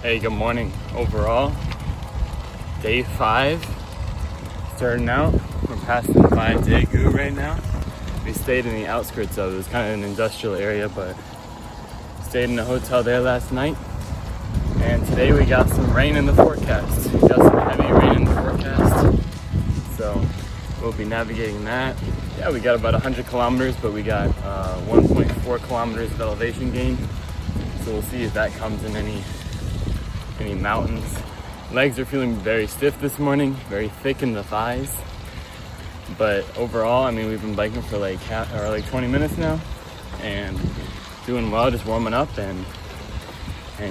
Hey, good morning. Overall, day 5, starting out. We're passing by Daegu right now. We stayed in the outskirts of it. It was kind of an industrial area, but stayed in a hotel there last night. And today we got some rain in the forecast. We got some heavy rain in the forecast. So we'll be navigating that. Yeah, we got about 100 kilometers, but we got 1.4 kilometers of elevation gain. So we'll see if that comes in any mountains. Legs are feeling very stiff this morning, very thick in the thighs. But overall, I mean, we've been biking for like 20 minutes now and doing well, just warming up and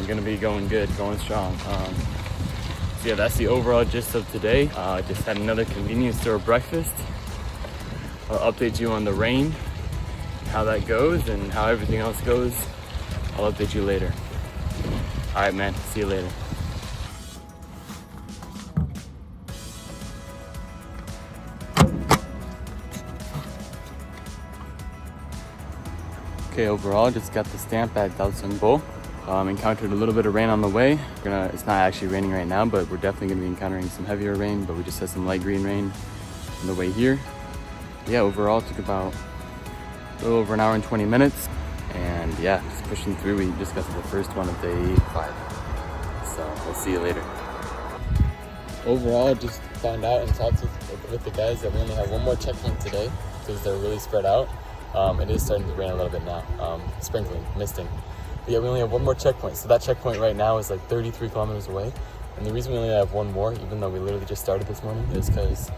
gonna be going good, going strong. So yeah, that's the overall gist of today. Just had another convenience store breakfast. I'll update you on the rain, how that goes, and how everything else goes. I'll update you later. All right, man, see you later. Okay, overall, just got the stamp at Daesunbo. Encountered a little bit of rain on the way. It's not actually raining right now, but we're definitely gonna be encountering some heavier rain, but we just had some light green rain on the way here. Yeah, overall, it took about a little over an hour and 20 minutes. And yeah, just pushing through. We just got to the first one of day 5. So we'll see you later. Overall, just found out and talked with the guys that we only have one more checkpoint today because they're really spread out. It is starting to rain a little bit now, sprinkling, misting. But yeah, we only have one more checkpoint. So that checkpoint right now is like 33 kilometers away. And the reason we only have one more, even though we literally just started this morning, is because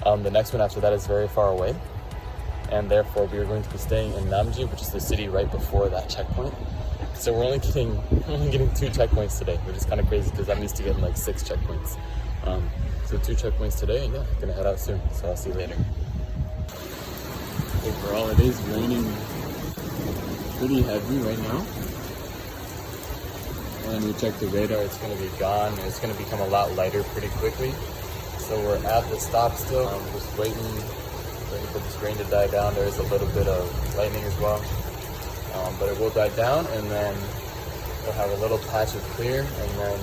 the next one after that is very far away. And therefore we are going to be staying in Namji, which is the city right before that checkpoint. So we're only getting 2 checkpoints today, which is kind of crazy because I'm used to getting like 6 checkpoints. So 2 checkpoints today, and yeah, I'm gonna head out soon. So I'll see you later. Overall, it is raining pretty heavy right now. And we checked the radar, it's going to be gone. It's going to become a lot lighter pretty quickly. So we're at the stop still. Just waiting for this rain to die down. There is a little bit of lightning as well. But it will die down, and then we'll have a little patch of clear. And then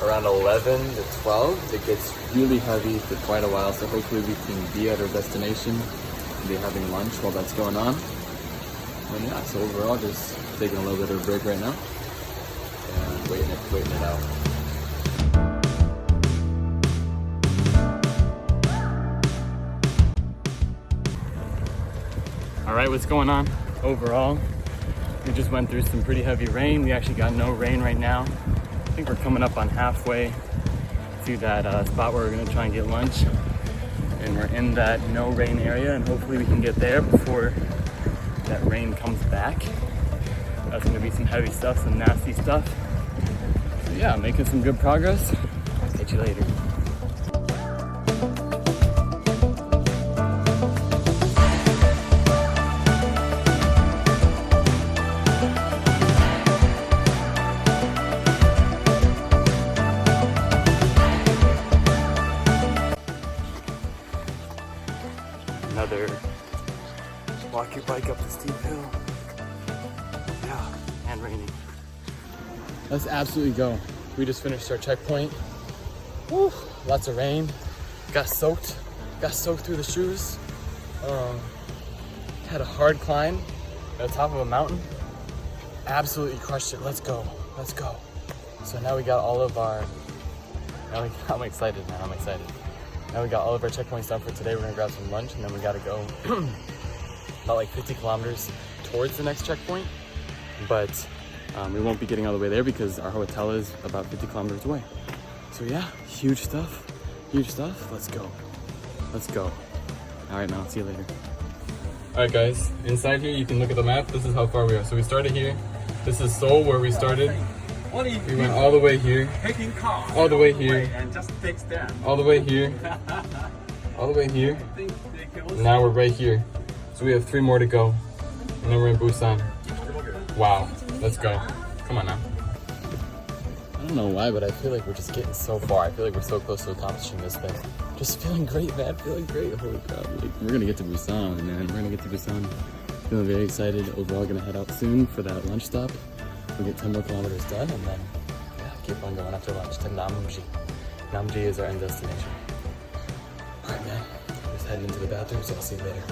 around 11 to 12, it gets really heavy for quite a while. So hopefully we can be at our destination. Be having lunch while that's going on. And yeah, so overall just taking a little bit of a break right now and waiting it out. All right, what's going on? Overall, we just went through some pretty heavy rain. We actually got no rain right now. I think we're coming up on halfway to that spot where we're gonna try and get lunch. And we're in that no rain area, and hopefully we can get there before that rain comes back. That's gonna be some heavy stuff, some nasty stuff. So yeah, making some good progress. I'll catch you later. Another walk your bike up the steep hill. Yeah, and raining. Let's absolutely go. We just finished our checkpoint. Woo, lots of rain. Got soaked through the shoes. Had a hard climb at the top of a mountain. Absolutely crushed it. Let's go. So now we got all of our, I'm excited, man, I'm excited. Now we got all of our checkpoints done for today. We're gonna grab some lunch, and then we gotta go about like 50 kilometers towards the next checkpoint. But we won't be getting all the way there because our hotel is about 50 kilometers away. So yeah, huge stuff. Let's go. All right, man, I'll see you later. All right, guys, inside here, you can look at the map. This is how far we are. So we started here. This is Seoul, where we started. We went all the way here, all the way here, all the way here, all the way here. Now we're right here. So we have 3 more to go. And then we're in Busan. Wow, let's go. Come on now. I don't know why, but I feel like we're just getting so far. I feel like we're so close to accomplishing this thing. Just feeling great, man, feeling great. Holy crap, like, we're gonna get to Busan, man. We're gonna get to Busan. Feeling very excited. Overall, gonna head out soon for that lunch stop. We'll get 10 more kilometers done, and then yeah, keep on going after lunch to Namji. Namji is our end destination. Alright, man. Just heading into the bathroom, so I'll see you later.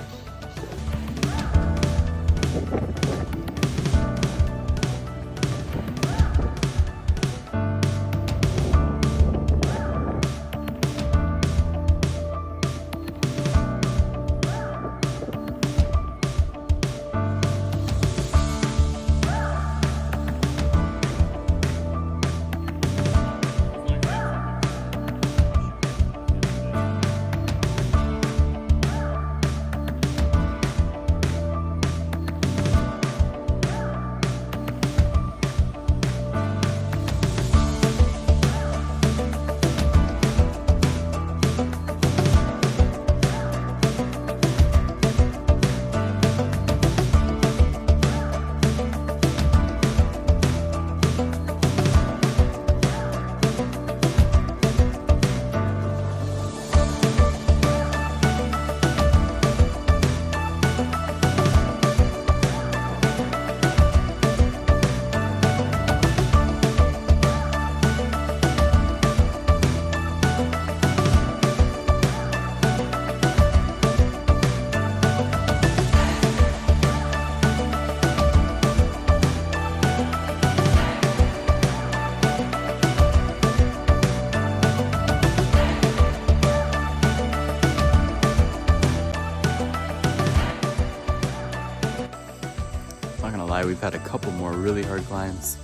Not gonna lie, we've had a couple more really hard climbs,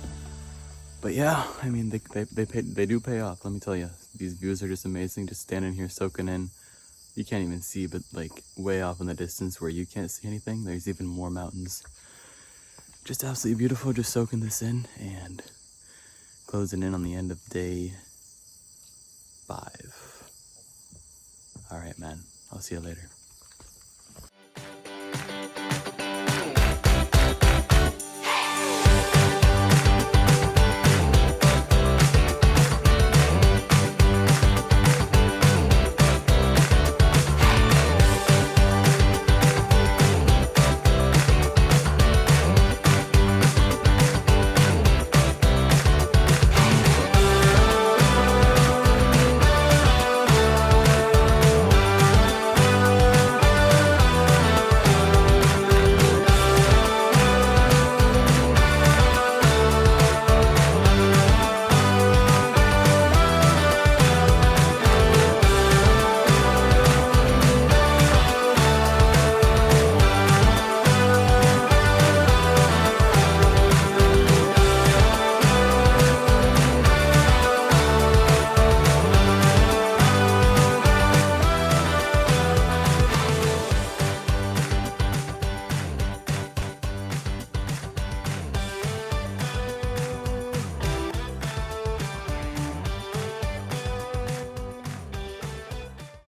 but yeah, I mean they do pay off. Let me tell you, these views are just amazing. Just standing here soaking in. You can't even see, but like way off in the distance where you can't see anything, there's even more mountains. Just absolutely beautiful. Just soaking this in and closing in on the end of day 5. All right, man. I'll see you later.